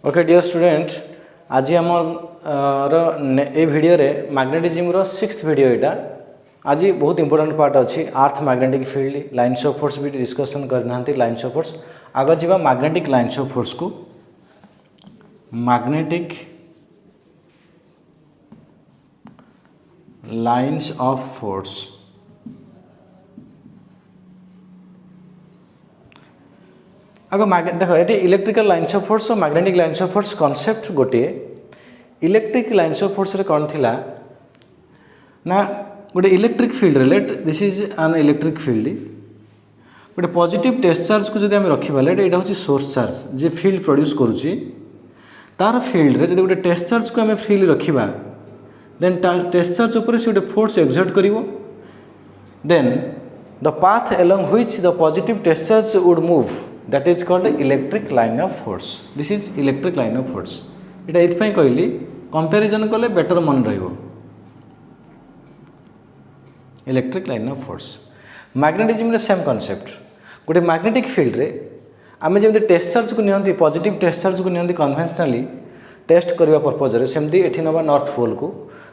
Okay dear student, आज आम video रे मैग्नेटिज्म रो 6th वीडियो एटा। आज बहुत इंपोर्टेंट पार्ट अच्छी अर्थ magnetic field lines of force भी डिस्कशन करना लाइन्स ऑफ फोर्स। आग जा मैग्नेटिक लाइन्स ऑफ फोर्स को मैग्नेटिक लाइन्स ऑफ फोर्स आग देख ये इलेक्ट्रिकल लाइन्स ऑफ फोर्स और magnetic lines of force concept गोटे। इलेक्ट्रिक लाइन्स ऑफ फोर्स रे कौन थिला ना गोटे electric field late this is an electric field गोटे पॉजिटिव टेस्ट चार्ज को जब रखा लेट यहाँ हूँ सोर्स चार्ज जे फील्ड प्रोड्यूस करुच्ची तार फील्ड रे जब गोटे टेस्ट चार्ज को आम फ्रीली रखा देन टेस्ट चार्ज उपर से गोटे फोर्स एक्सर्ट करिवो then the path along which the positive test charge would move that is called electric line of force. This is electric line of force. इटा ये कहली कंपैरिजन कले better मन रहिबो electric line of force. Magnetism रे same concept गोटे magnetic field रे आमे जेमति टेस्ट चार्ज को नियंती पॉजिटिव टेस्ट चार्ज को नियंती कन्वेंशनली टेस्ट करबा पर्पज रे सेमती एठी नबा नॉर्थ पोल को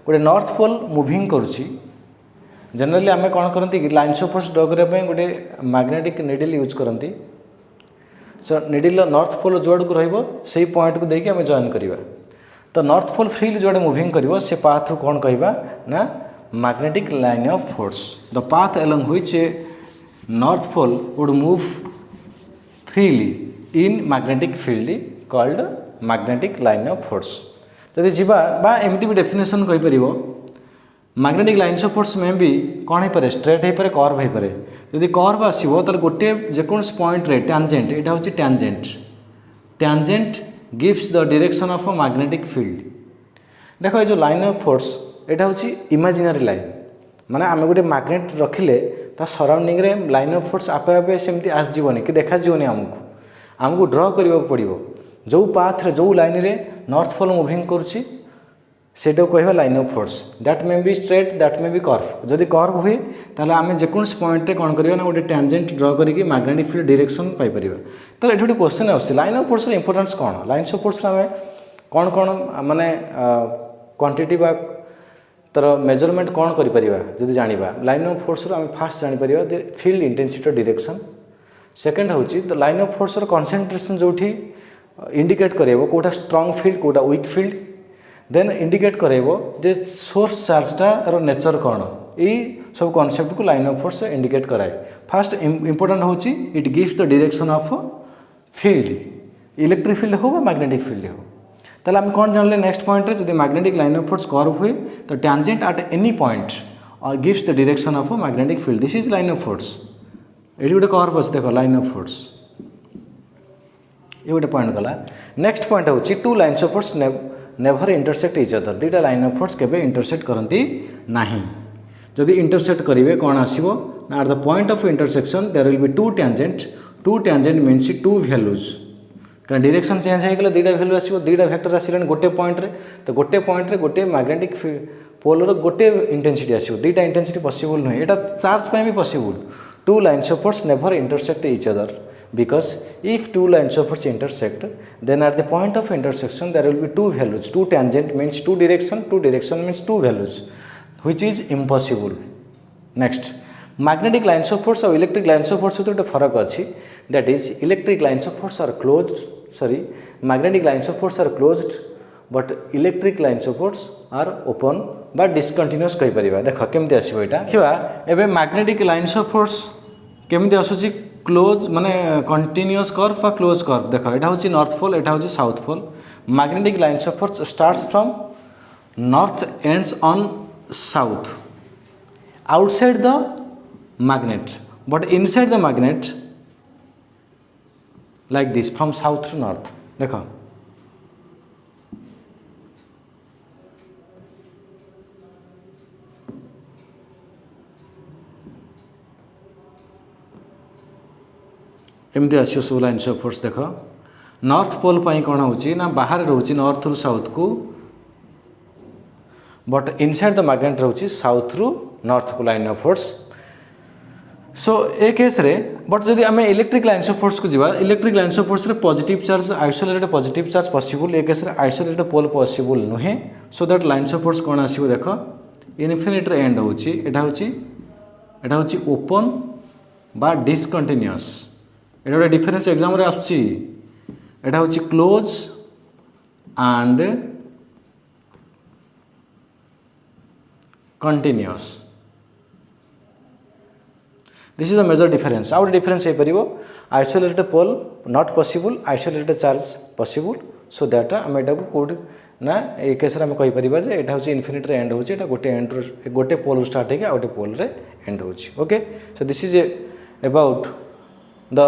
गोटे नॉर्थ पोल मूविंग करूची। जनरली आमे कोन करंती कि लाइन्स ऑफ फोर्स ड्रा करबा पय गोटे मैग्नेटिक नीडल यूज करंती। सो निडिल नॉर्थ पोल जुआड़ को रही पॉइंट को देके आम जॉइन करवा तो नॉर्थ पोल फ्रीली जुआड़े मुविंग कर से पाथ को कौन कहवा ना magnetic line of force. The path along which a north pole would move freely in magnetic field called magnetic line of force. जदि जीवा एमती भी डेफिनेशन कहीपर मैग्नेटिक लाइन्स ऑफ फोर्स में भी कौन हो पारे स्ट्रेट हो पारे कर्व हो पारे। जदि कर्व आसो तो गोटे जेकोस पॉइंट रे टैंजेंट यहाँ हूँ tangent tangent gives the direction of a magnetic field. देखो ये जो लाइन ऑफ फोर्स यहाँ हूँ इमेजिनरी लाइन माने आम गोटे मैग्नेट रखिले ता सराउंडिंग रे लाइन ऑफ फोर्स आपे आपे सेमती आसजीवनी कि देखा जीवनी आमको ड्र करने पड़ो जो पाथ रे जो लाइन रे नॉर्थ पोल मूविंग करुच्ची सेटा कहवा line of force. That may be straight that may be curve. जदि कर्व हुए ताले आम जेकोस पॉइंट रे कौन करवा ना गोटे टैंजेंट ड्र करके मैग्नेटिक फील्ड डायरेक्शन पाई परिबा। तो ये गोटे क्वेश्चन आछे लाइन ऑफ फोर्स रो इंपोर्टेंस कौन लाइन्स ऑफ फोर्स आम कौन कौन माने क्वांटिटी बा तर मेजरमेंट कौन करि परिबा जदि जानिबा लाइन ऑफ फोर्स रो आम फास्ट जानि परिबा फील्ड इंटेंसिटी डायरेक्शन। सेकंड होची तो लाइन ऑफ फोर्स रो कंसंट्रेशन जोठी इंडिकेट करेबो कोटा स्ट्रांग फील्ड कोटा वीक फील्ड देन इंडिकेट करेबो जे सोर्स चार्जटा रो नेचर कौन यही सब कॉन्सेप्ट को लाइन ऑफ फोर्स इंडिकेट कराए। फास्ट इंपोर्टेंट होची it gives the direction of field electric field हो मैग्नेटिक फील्ड हो। ताले हम कौन जानले नेक्स्ट पॉइंट रे जदि magnetic line of force curve हुए तो टैंजेंट एट एनी पॉइंट और gives the direction of magnetic field this is line of force. ये गोटे कर्व अच्छे देखो लाइन ऑफ फोर्स ये गोटे पॉइंट गला। नेक्स्ट पॉइंट होची two lines of force never intersect each other दुईटा लाइन ऑफ फोर्स केबे इंटरसेक्ट करती नाही। जदि इंटरसेक्ट करेंगे कौन आसो ना at the point of intersection there will be two tangent means two values कारण डायरेक्शन चेंज हो गले दुईटा वैल्यू आसो दुईटा वेक्टर आसिलान गोटे पॉइंट रे तो गोटे पॉइंट रे गोटे मैग्नेटिक पोल रो गोटे इंटेंसिटी आसो दुईटा इंटेंसिटी पॉसिबल नुहे एटा चार्ज पे भी possible. To lines of force never intersect each other because if two lines of force intersect then at the point of intersection there will be two values two tangent means two direction means two values which is impossible. Next magnetic lines of force और electric lines of force तो एक फरक अच्छी that is electric lines of force are closed magnetic lines of force are closed but electric lines of force are open बा discontinuous कहि परिबा। देखो केमती आसीबो एटा देखिबा एबे magnetic lines of force केमती आसुची क्लोज माने कंटिन्यूअस कर्व बा क्लोज कर्व। देखो यहाँ हूँ नॉर्थ पोल यहाँ हूँ south pole. Magnetic lines of force starts from north ends on south outside the magnet but inside the magnet like this from south to north. देखो एमती आसो सब लाइन्स ऑफ फोर्स। देख नॉर्थ पोल पाई कौन हो ना बाहर रोचे नॉर्थ रु साउथ को बट इनसाइड द मैग्नेट रोचे साउथ रु नॉर्थ को लाइन ऑफ फोर्स। सो ए केस रे बट जदि आम इलेक्ट्रिक लाइन्स ऑफ फोर्स को जीवा इलेक्ट्रिक लाइन्स ऑफ फोर्स रे positive charge isolated positive charge possible ए केस रे आइसोलेटेड पोल पॉसिबल नुहे so that lines of force कौन आसीबो देखो इनफिनिट रे एंड होची एटा होची ओपन बा डिसकंटिन्यूअस एटा गोटे डिफरेंस एग्जाम रे आछी एटा होची close and continuous this is the major difference out difference हो पार isolated pole not possible isolated charge possible so that आम एटा को कोड ना ए केस रे हम कहि परिबा जे एटा होची इनफिनिट रे एंड होची एटा गोटे पोल स्टार्ट हे गोटे पोल रे एंड होची okay so this is about the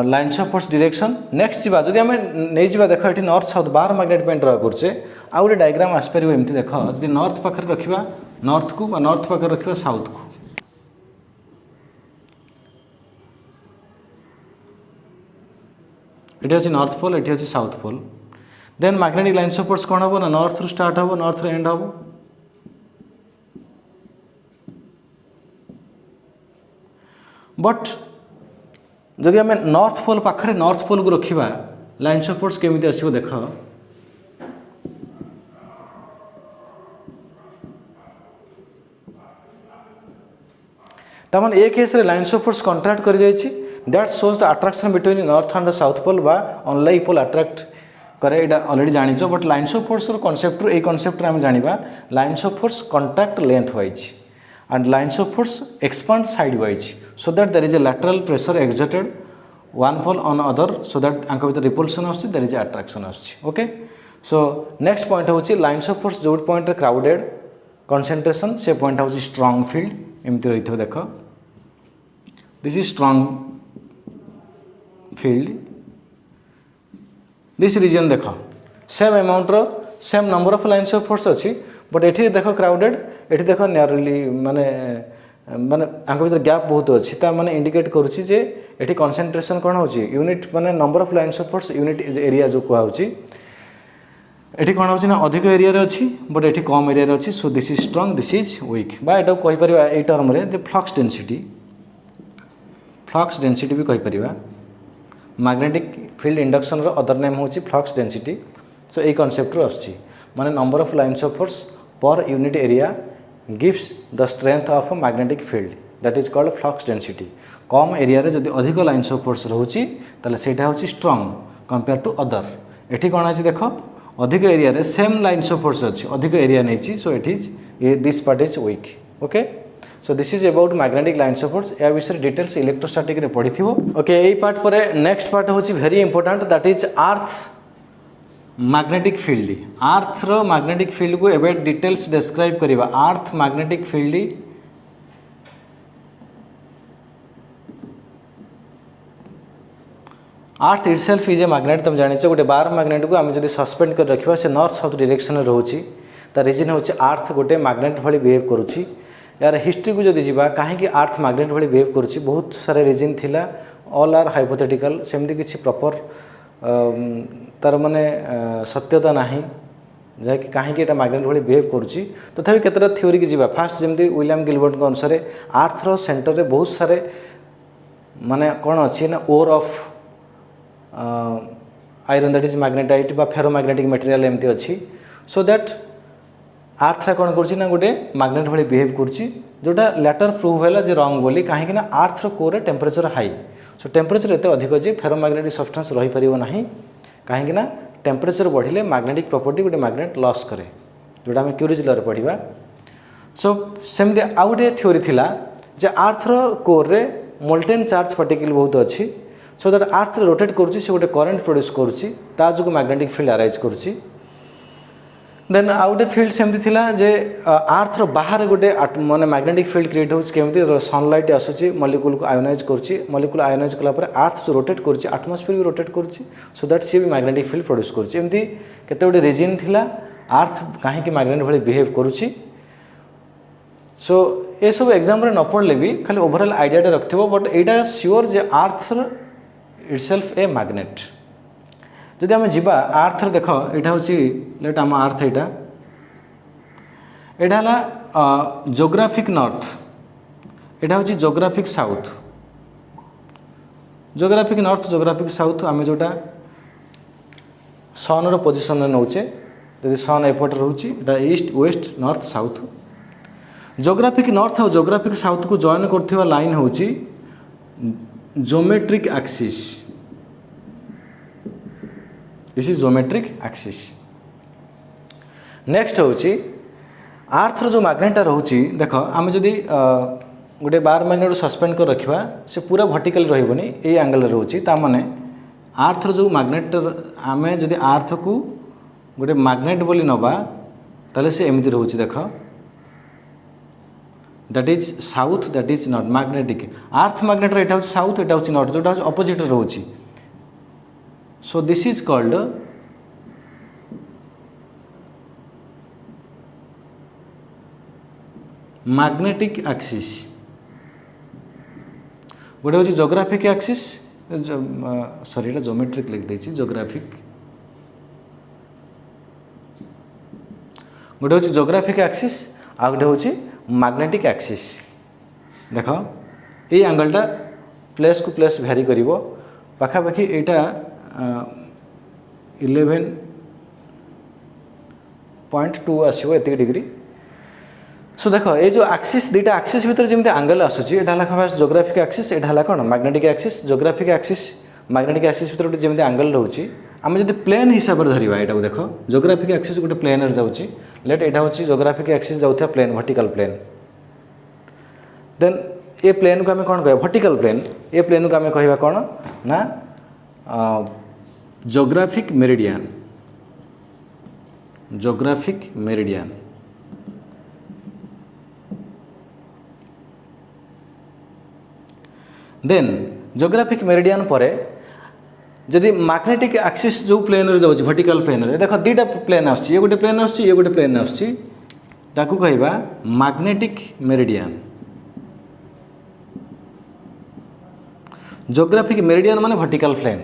lines of force direction next जीवा जदि आम नहीं जीवा देख ये north south bar magnet pen draw करछे आ गोटे डायग्राम आसपार एमती देख जदि नॉर्थ पाखरे रखिबा नॉर्थ को नॉर्थ पाखरे रखिबा साउथ को ये हूँ नॉर्थ पोल ये हूँ south pole then magnetic lines of force कौन हम ना नॉर्थ रु स्टार्ट हम नॉर्थ रे एंड हम बट जदि आम नॉर्थ पोल पाखरे नॉर्थ पोल को रखिबा लाइन्स ऑफ फोर्स केमिति आसीबो देख तमन ए केस रे लाइन्स ऑफ फोर्स कॉन्ट्रैक्ट कर जायछि that shows the attraction between north and the south pole बा ऑनलाइन पोल अट्रैक्ट करे एटा ऑलरेडी जानिछ बट लाइन्स ऑफ फोर्स रो कांसेप्ट रो ए कांसेप्ट रे हम जानिबा lines of force contract lengthwise and lines of force expand sidewise so that there is a lateral pressure exerted one pole on other so that आंक भीतर repulsion आछी there is a attraction आछी okay so next point होची lines of force जो point रे crowded concentration से point होची strong field एमती रहिथो देखो this is strong field this region देख सेम अमाउंट रो same number of lines of force अच्छी बट एठी देख क्राउडेड एठी देख नैरोली माने माने आंक भीतर गैप बहुत अच्छी ता माने इंडिकेट करूची जे एठी कंसंट्रेशन कोन होची यूनिट माने number of lines of force unit area जो कोहा होची एठी कोन होची ना अधिक एरिया रे अच्छी बट एठी कम एरिया रे अच्छी सो this is strong this is weak बा एटा कहि परिबा ए टर्म रे द फ्लक्स डेंसिटी भी कहि परिबा मैग्नेटिक फील्ड इंडक्शन रो अदर नेम होची फ्लक्स डेंसिटी सो ए कांसेप्ट रो आछि माने number of lines of force per unit area gives the strength of magnetic field that is called flux density come area रे जदि अधिक lines of force रहउची तले सेटा होची strong compare to other एठी कोन अछि देखो अधिक एरिया रे सेम लाइन्स ऑफ फोर्स अछि अधिक एरिया नेछि so it is this part is weak okay so this is about magnetic lines of force या विषय डिटेल्स इलेक्ट्रोस्टैटिक रे पढ़िथिबो ओके एई पार्ट परे नेक्स्ट पार्ट होची very important that is earth magnetic field earth रो magnetic field को एबे डिटेल्स डिस्क्राइब करिबा earth magnetic field earth itself is a magnet तुम जानिछ गोटे बार मैग्नेट को आम जदि सस्पेंड कर रखिबा से नॉर्थ साउथ डायरेक्शन रे रहउची ता रीजन होची अर्थ गोटे मैग्नेट भली बिहेव करूची यार हिस्ट्री को जदि जीवा कहीं अर्थ मैग्नेट भली बिहेव करुच्ची बहुत सारे रीजन थिला ऑल आर हाइपोथेटिकल सेमती किसी प्रॉपर तार माने सत्यता नाही जहाँकि कहीं मैग्नेट भली बिहेव करुच्ची तथापि केतटा थ्योरी की जीवा फास्ट जमती विलियम गिलबर्ट अनुसार अर्थ रो सेंटर रे बहुत सारे माने कौन अच्छी ना ore of iron that is magnetite बा फेरोमैग्नेटिक मटेरियल एमती अच्छी सो दैट अर्थ कौन कर गोटे मैग्नेट भली बिहेव करुच्ची जोटा लेटर प्रूव है जे रंग बोली कहीं अर्थ रो core temperature high so temperature एत अधिक जे फेरोमैग्नेटिक सब्सटेंस रही पारिबो नाही कहीं टेम्परेचर बढ़िले मैग्नेटिक प्रॉपर्टी गोटे मैग्नेट लॉस करे जोटा आम क्यूरीज लॉ रे पढ़िबा सो सेमती आउ गोटे थ्योरी थिला जे अर्थ रो कोर रे मोल्टेन चार्ज पार्टिकल बहुत अच्छी सो दैट अर्थ रोटेट करुच्ची से गोटे करंट प्रोड्यूस करुच्ची ता जो मैग्नेटिक फील्ड अराइज करुच्ची देन आउ गोटे फील्ड सेमती थिला जे अर्थ रो बाहर गोटे माने मैग्नेटिक फील्ड क्रिएट होछि केमती सनलाइट आसुची मॉलिक्यूल को आयोनाइज करछि मॉलिक्यूल आयोनाइज कला पर अर्थ जो रोटेट करछि एटमॉस्फेयर भी रोटेट करछि सो दैट सी भी मैग्नेटिक फील्ड प्रोड्यूस करछि एमती केते गोटे रीजन थिला अर्थ काहे कि मैग्नेट भली बिहेव करुछि सो ए सब एग्जाम रे न पढ़ले भी खाली overall idea रखथिबो but Etah sure J earth itself a magnet जदि आम जीवा अर्थ देख यहाँ हूँ लेट आम अर्थ यहाँ जोग्राफिक नॉर्थ यहाँ हूँ geographic south geographic north geographic south आम जोटा सन रो पोजिशन में नौचे यदि सन एपट रोचे east west north south. Geographic north और जोग्राफिक साउथ को जॉइन करथिबा लाइन होची geometric axis. This is geometric axis. Next होची अर्थ रो जो मैग्नेटा रोची देख आम जदि गोटे बार मैग्नेट सस्पेंड कर रखिबा से पूरा वर्टिकल रहइबनी ए एंगल रोची ता माने अर्थ रो जो मैग्नेट आम जदि अर्थ को गोटे मैग्नेट बोली नबा ताले से एमती रोची देख that is south that is north magnetic earth magnet रे एटा होची साउथ एटा होची नॉर्थ जोटा ऑपोजिट रोची। So this is called magnetic axis. गोटे होची जोग्राफिक एक्सिस सॉरी एटा ज्योमेट्रिक लिख देछि जोग्राफिक गोटे होची जोग्राफिक एक्सिस आ गोटे होची मैग्नेटिक एक्सिस। देख ये एंगलटा प्लेस को प्लेस भ्यारी करिवो पाखापाखि एटा 11.2 आसीबो एति डिग्री। सो देख ये जो एक्सिस दुटा एक्सिस भीतर जमी एंगल आसूची एटा हला जोग्राफिक एक्सिस एटा हला कोन magnetic axis. Geographic axis magnetic axis भीतर गोटे जमी एंगल रहउची आम जदि प्लेन हिसाब से धरिबा एटा देख जोग्राफिक एक्सिस गोटे प्लेन रे जाउची लेट एटा होची जोग्राफिक एक्सिस जाउथा प्लेन वर्टिकल प्लेन। देन ए प्लेन को आम कौन कह वर्टिकल प्लेन ए प्लेन को आम कह कौन ना geographic meridian. Geographic meridian then geographic meridian परे जदि मैग्नेटिक एक्सिस जो प्लेन रे जाउची वर्टिकल प्लेन रे देख दुटा प्लेन आछी ये गोटे प्लेन आछी ये गोटे प्लेन आछी ताकू कहबा मैग्नेटिक मेरिडियन। जोग्राफिक मेरिडियन माने वर्टिकल प्लेन।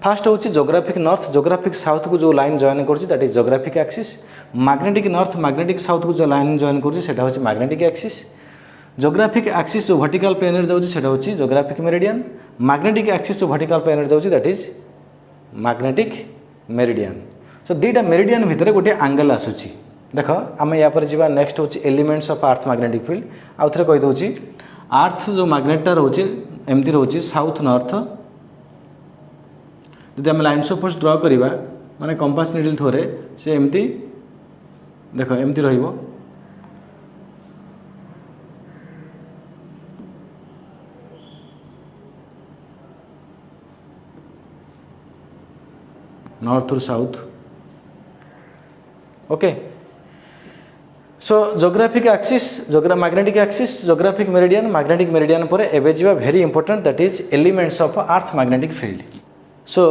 फास्ट होची जोग्राफिक नॉर्थ जोग्राफिक साउथ को जो लाइन जॉइन करछि that is geographic axis. Magnetic north magnetic south को जो लाइन जॉइन करछि सेटा होची मैग्नेटिक एक्सिस। जोग्राफिक एक्सिस जो वर्टिकल प्लेन रे जाउची सेटा होची जोग्राफिक मेरिडियन। मैग्नेटिक एक्सिस जो वर्टिकल प्लेन रे जाउची दैट इज मैग्नेटिक मेरिडियन। सो दुटा मेरिडियन भितर गोटे एंगल आसुची देख आम या पर जीवा। नेक्स्ट होची elements of earth magnetic field आउ थरे कहि दोची अर्थ जो मैग्नेटटा रोचे एमती रोचे साउथ नॉर्थ। जदि आम लाइन्स ऑफ फोर्स ड्रॉ करिबा माने कंपास निडल थोरे से एमती देख एमती रहिबो नॉर्थ और south. Okay so geographic axis magnetic axis geographic meridian पर एबे जीवा very important that is elements of earth magnetic field. So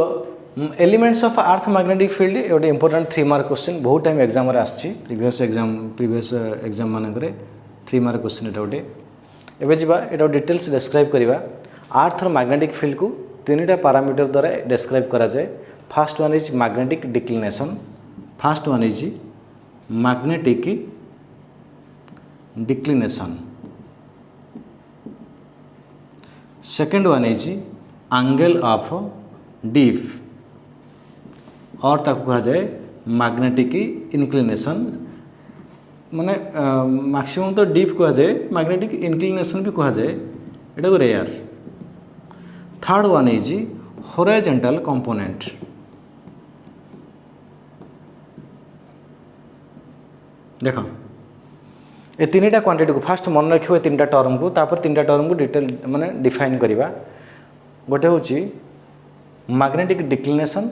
elements of earth magnetic field गोटे इंपोर्टेंट 3 मार्क क्वेश्चन बहुत टाइम एग्जाम रे आछि प्रीवियस एग्जाम मानकरे 3 mark question एटा गोटे। एबे जीवा एटा डिटेल्स डिस्क्राइब करिवा अर्थ मैग्नेटिक फील्ड को 3टा पैरामीटर द्वारा डिस्क्राइब करा जाय। First one is magnetic declination. First one is magnetic declination. Second one is angle of dip और ताको कहा जाए मैग्नेटिक इंक्लिनेशन माने मैक्सिमम तो डिफ कहा जाए मैग्नेटिक इंक्लिनेशन भी कहा जाए एटा को रेयर। Third one is horizontal component. देख ये 3टा क्वांटिटी को फास्ट मन रखियो 3टा टर्म को तापर 3टा टर्म को डिटेल माने डिफाइन करिबा। गोटे होची magnetic declination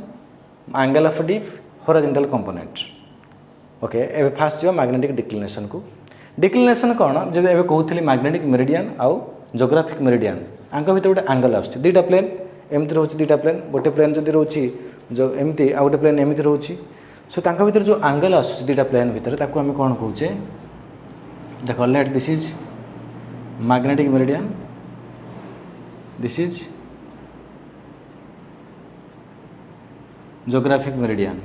angle of diff horizontal component. Okay एबे फास्ट जीवा मैग्नेटिक डिक्लिनेशन को। डिक्लिनेशन कौन जब एबे कहूथली मैग्नेटिक मेरिडियन आउ जोग्राफिक मेरिडियन आंक भीतर गोटे एंगल आछी दुटा प्लेन एमती रोची दुटा प्लेन गोटे प्लेन जदि रोची जो एमती आ गोटे प्लेन एमती रोची। सो तांका भीतर जो एंगल आछी दुटा प्लेन भीतर ताको हम कोन कहूचे देख let this is magnetic meridian this is geographic meridian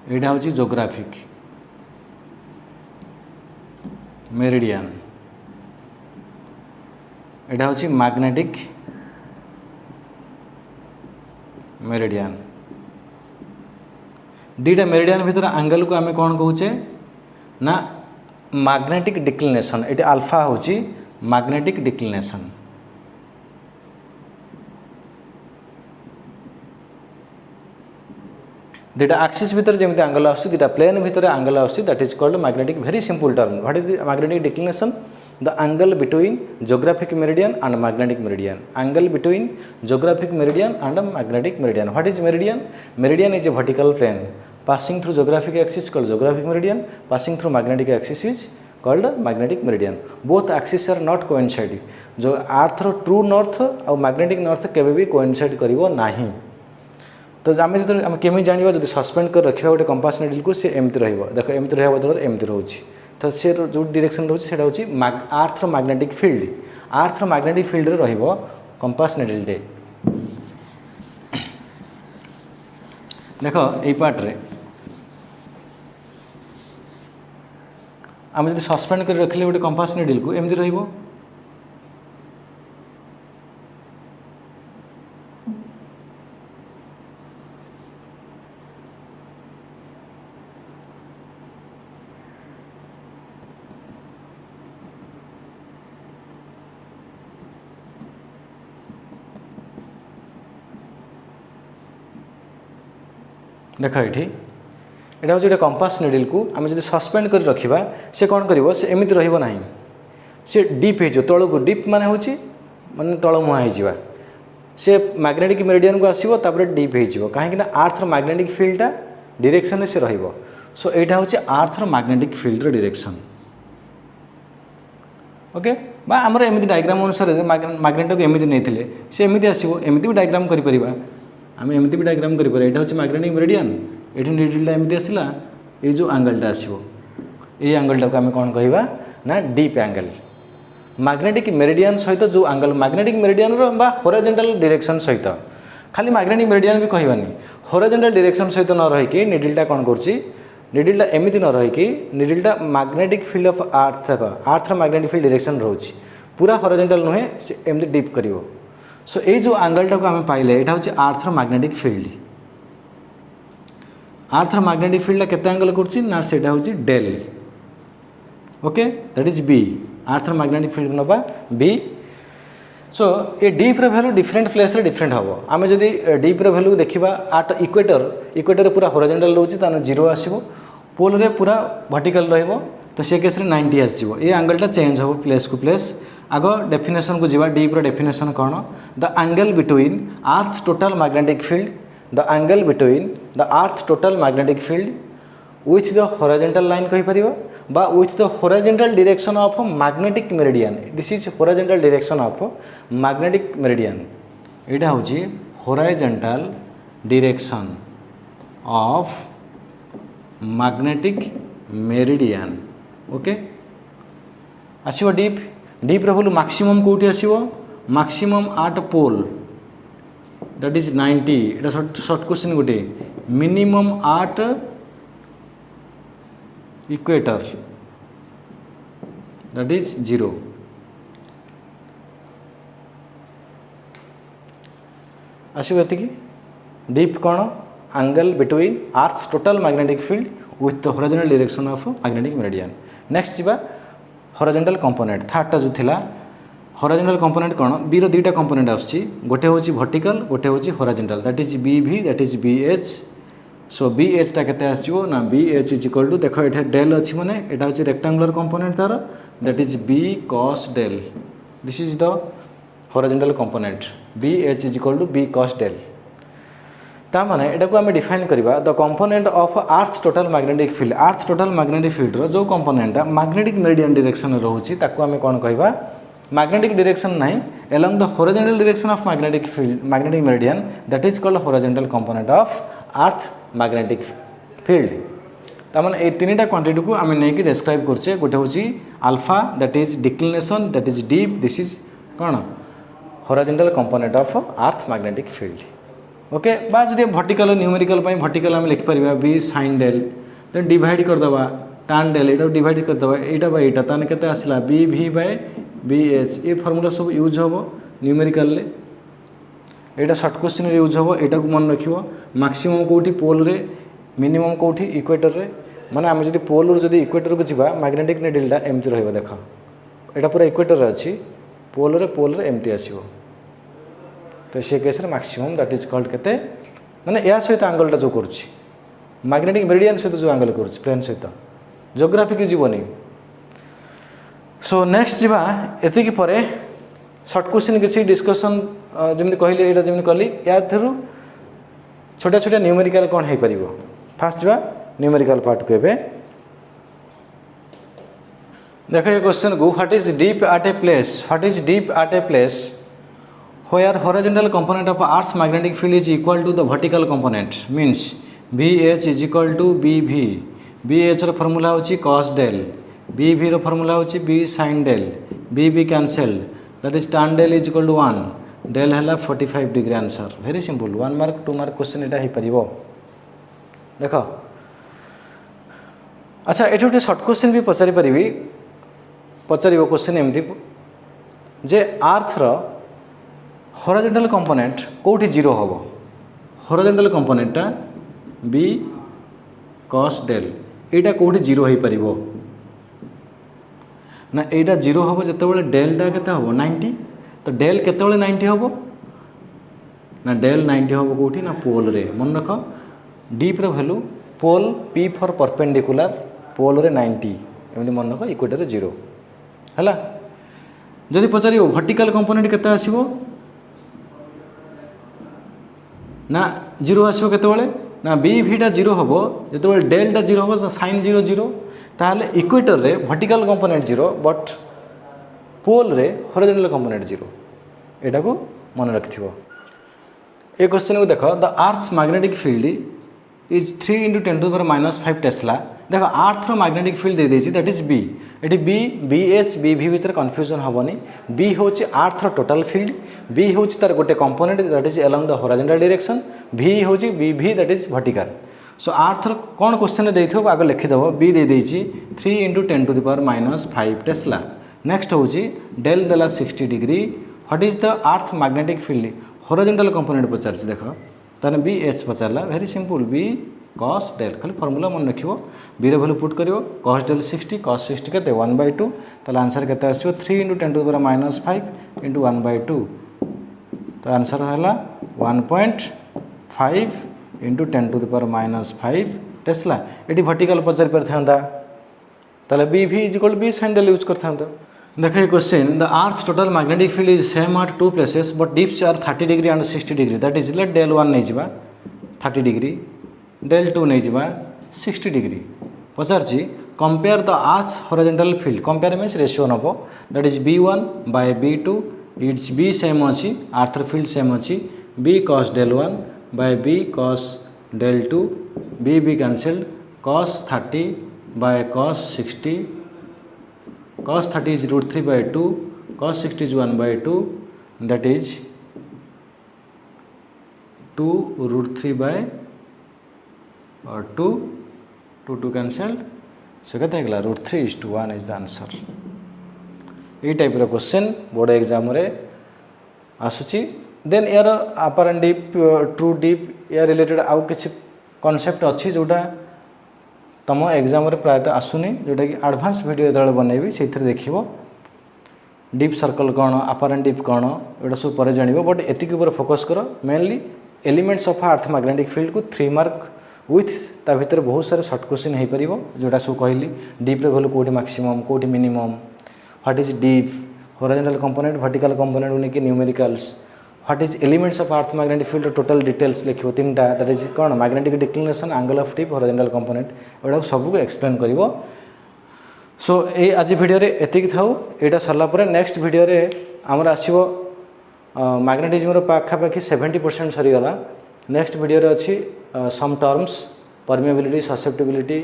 एटा होची जोग्राफिक मेरिडियन एटा होची मैग्नेटिक मेरिडियन दुईटा मेरिडियन भितर एंगल को आम कौन कहूचे ना मैग्नेटिक डिक्लिनेशन ये अल्फा होची मैग्नेटिक डिक्लिनेशन दुईटा एक्सिस भितर जमी एंगल आस दुईटा प्लेन भितर एंगल आस that is called magnetic very simple term what is magnetic declination the angle between geographic meridian and magnetic meridian angle between geographic meridian and magnetic meridian what is meridian meridian is a vertical plane passing through geographic axis called geographic meridian passing through magnetic axis is called magnetic meridian both axes are not coincide जो अर्थ रो true north और magnetic north केबे भी coincide करिवो नाही तो आम जो आम केमी जानिबा जदि सस्पेंड कर रखिबा गोटे कंपास निडल को से एमती रहइबो देखो एमती रहबा बदल एमती रहउची तो से जो डायरेक्शन रहउची सेटा होची अर्थ रो मैग्नेटिक फील्ड अर्थ रो मैग्नेटिक फील्ड रे रहइबो कंपास निडल डे देखो एई पार्ट रे आम जब सस्पेंड कर रखिले गोटे कंपास निडल को एमती रहिबो देख ये यहाँ हूँ कंपास निडल को आम जब सस्पेंड कर रखा से कौन कर एमती रहा सी डीप हो तौक को डीप मान हूँ मानने तल मुहाँ हो से मैग्नेटिक मेरिडियन को आसो डीप हो कहीं अर्थ मैग्नेटिक फील्डटा डायरेक्शन से सो यहाँ हूँ earth magnetic field direction okay बा आमर एमती डायग्राम अनुसार मैग्नेट को एमती नहीं से एमती आसो एमती भी डायग्राम कर आम एमती भी डायग्राम कर यहाँ हूँ मैग्नेटिक मेरिडियन ये निडलटा एमती आसला ये जो एंगलटा आसो ये एंगलटा को आम कौन कहवा ना डीप एंगल मैग्नेटिक मेरिडियन सहित जो एंगल मैग्नेटिक मेरिडियन बा हॉरिजॉन्टल डायरेक्शन सहित खाली मैग्नेटिक मेरिडियन भी कहवानी हॉरिजॉन्टल डायरेक्शन सहित न रहीकि निडलटा कौन करुच्ची निडलटा एमती न रहीकि निडलटा magnetic field of earth earth magnetic field direction रोचे पूरा हॉरिजॉन्टल नुहे से एमती डीप करिवो सो ये जो एंगलटा को आम पाइले यहाँ हूँ earth magnetic field earth magnetic field केते एंगल करुच्ची ना सेटा हूँ del okay that is B earth magnetic field नबा बी सो ये डीप रे वैल्यू डिफरेंट प्लेस रे डिफरेंट हम आम जब डीप रे वैल्यू देखा आट इक्वेटर पूरा हॉरिजॉन्टल रोचे तानो जीरो आसो पोल रे पूरा वर्टिकल रहिबो तो से केस रे 90 आसीबो ये एंगलटा चेंज हो प्लेस को प्लेस आग डेफिनेशन को जीवा डीप रो डेफिनेशन कौन the angle between earth total magnetic field the angle between the earth total magnetic field with the horizontal line कहि परिबो बा with the horizontal direction of magnetic meridian this is horizontal direction of magnetic meridian एटा होची horizontal direction of magnetic meridian okay आसीबो dip dip रे बोलू maximum कोठी आसीबो maximum at pole that is 90 एटा शॉर्ट क्वेश्चन गोटे minimum at equator that is 0 आसीबो एतिकी डीप कौन angle between earth total magnetic field with the horizontal direction of magnetic meridian next जीवा हॉरिजॉन्टल कंपोनेंट थर्डटा जो थिला हॉरिजॉन्टल कंपोनेंट कौन बी रो दुईटा कंपोनेंट आसुची गोटे होची वर्टिकल गोटे होची horizontal that is B V that is B H so B H टा केते आसीबो ना B H is equal to देखो एठे डेल अछि माने एटा होची रेक्टेंगुलर कंपोनेंट तार that is B cos del this is the horizontal component B H is equal to B cos del ता माने एटा को हम डिफाइन करबा the component of earth total magnetic field earth total magnetic field रो जो component magnetic meridian direction रहउची ताको हम कोन कहबा मैग्नेटिक डायरेक्शन नहीं along the horizontal direction of magnetic field magnetic meridian that is called horizontal component of earth magnetic field तमन ए तीनटा क्वांटिटी को आम नहीं कि डिस्क्राइब करछे गोटे होची alpha that is declination that is dip this is कौन horizontal component of earth magnetic field okay बा जदि वर्टिकल न्यूमेरिकल पई वर्टिकल हम लिख परिबा b sin del then divide कर दबा tan del एटा डिवाइड कर दबा एटा बाय एटा ताने केते आसला b v by B H ये फॉर्मूला सब यूज हम न्यूमेरिकल एटा शॉर्ट क्वेश्चन यूज हम यहाँ को मन रख मैक्सिमम कौटी पोल रे मिनिमम कौटी इक्वेटर रे माने आम जब पोल रू जब इक्वेटर को जावा मैग्नेटिक निडलटा एमती रहा देख यहाँ पूरा इक्वेटर अच्छी पोल रे एमती आसो तो से case maximum that is called केते माने या सहित आंगलटा जो करुच्ची मैग्नेटिक मेरिडियन सहित जो आंगल करुच्ची प्लेन सहित जियोग्राफी की जीवनी। सो नेक्स्ट जीवा एतिकी परे शॉर्ट क्वेश्चन किसी डिस्कशन जमी कहली यहाँ जमी कली या थ्रू छोटा छोटा न्यूमेरिकल कौन हो पार फास्ट जा न्यूमेरिकल पार्ट को एबे देख ये क्वेश्चन को what is deep eight a place what is deep eight a place where horizontal component of Earth's magnetic field is equal to the vertical component means VH is equal to BV BH रो formula होची cos del BV रो formula होची B sin del BB cancelled that is tan del is equal to 1 del हला 45 degree answer very simple 1 mark 2 mark question एटा हे परिबो देखो। अच्छा एठी गोटे short question भी पचारि परिबी पचारिबो क्वेश्चन एमती जे अर्थ रो हॉरिजॉन्टल कंपोनेंट कोठी जीरो होबो हॉरिजॉन्टल कंपोनेंटटा B cos del एटा कोठी जीरो होई परिबो ना एटा जीरो होबो जतेबेले डेलटा केते होबो 90 तो डेल केतेबेले 90 होबो ना डेल 90 होबो कोठी ना पोल रे मन रख डीप रो value pole P for perpendicular pole रे 90 एमती मन रख इक्वेटर रे 0 हला जदि पचारियो वर्टिकल कंपोनेंट केते आसीबो ना जीरो आसो केतेबेले ना बी भीटा जीरो हम जो डेल्टा जीरो हम साइन जीरो जीरो ताहले इक्वेटर रे वर्टिकल कंपोनेंट जीरो बट पोल रे हॉरिजॉन्टल कंपोनेंट जीरो एटा को मन रखिथिबो। ए क्वेश्चन को देख the earth's magnetic field is 3 × 10⁻⁵ tesla देख अर्थ रो मैग्नेटिक फील्ड दे देछि दैट इज बी एटी B B H B V भीतर कन्फ्यूजन हेनी बी हूँ अर्थ रो टोटल फील्ड बी हूँ तार गोटे component that is along the horizontal direction भी हूँ B V that is vertical. So earth रो कौन क्वेश्चन देइथो आगे लिखिदेव बी दे देछि 3 × 10⁻⁵ टेस्ला नेक्स्ट हूँ डेल देला 60 degree what is the earth magnetic field horizontal component पचार देख ताने बी एच पचारा very simple B cos del खाली फॉर्मूला मन रखिबो बी रे वैल्यू पुट करिवो cos del 60 cos 60 केते 1/2 ताले आंसर केते आसीबो 3 × 10⁻⁵ * 1/2 तो आंसर हला 1.5 × 10⁻⁵ टेस्ला एटी वर्टिकल पचार पर थांदा ताले B V is equal B sin del use कर थांदा। देखो question the earth total magnetic field is same at two places but dips are 30 degree and 60 degree that is let del 1 नहीं जिबा 30 degree del 2 नहीं जिबा 60 degree पचार compare the earth horizontal field compare means ratio नबो that is b1 by b2 it's b same अछि earth field same अछि b cos del 1 by b cos del 2 b cancelled cos 30 by cos 60 cos 30 is √3/2 cos 60 is 1/2 that is 2 √3/2 2 cancelled सो कहते हैं √3:1 is the answer. ये type रो question board exam रे आसुची then यार अपर and deep true deep या related आउ किसी concept अच्छी जोटा तुम एग्जाम रे प्रायतः आसुनी जोटा कि एडवांस वीडियो जो बनैबी से देखिबो डीप सर्कल कौन अपर एंड डीप कौन एटा सब पर जानिबो बट एतिक ऊपर फोकस करो mainly elements of earth magnetic field को 3 मार्क विथ ता भीतर बहुत सारे शॉर्ट क्वेश्चन हो पार जोटा सब कहली डीप रे वैल्यू कोठी मैक्सिमम कोठी minimum what is dip horizontal component vertical component उनके numericals what is elements of earth magnetic field total details लिखो 3टा दैट इज कौन magnetic declination angle of dip horizontal component एडा सब को एक्सप्लेन करिवो। सो ए आज वीडियो रे एतिक थाउ एटा सरला परे नेक्स्ट वीडियो रे हमर आसीबो मैग्नेटिज्म रो पाखापाखि 70% सरी गला नेक्स्ट वीडियो रे अछि some terms permeability susceptibility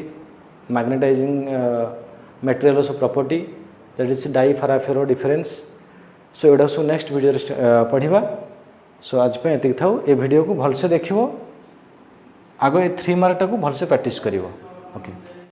magnetizing materials property that is डाइफेराफेरो डिफरेंस सो एडा सो नेक्स्ट वीडियो रे पढ़िबा। सो आज पे एतिक थाउ ए वीडियो को भलसे देखिवो आगो ए 3 मार्क टाको भलसे प्रैक्टिस करिवो ओके।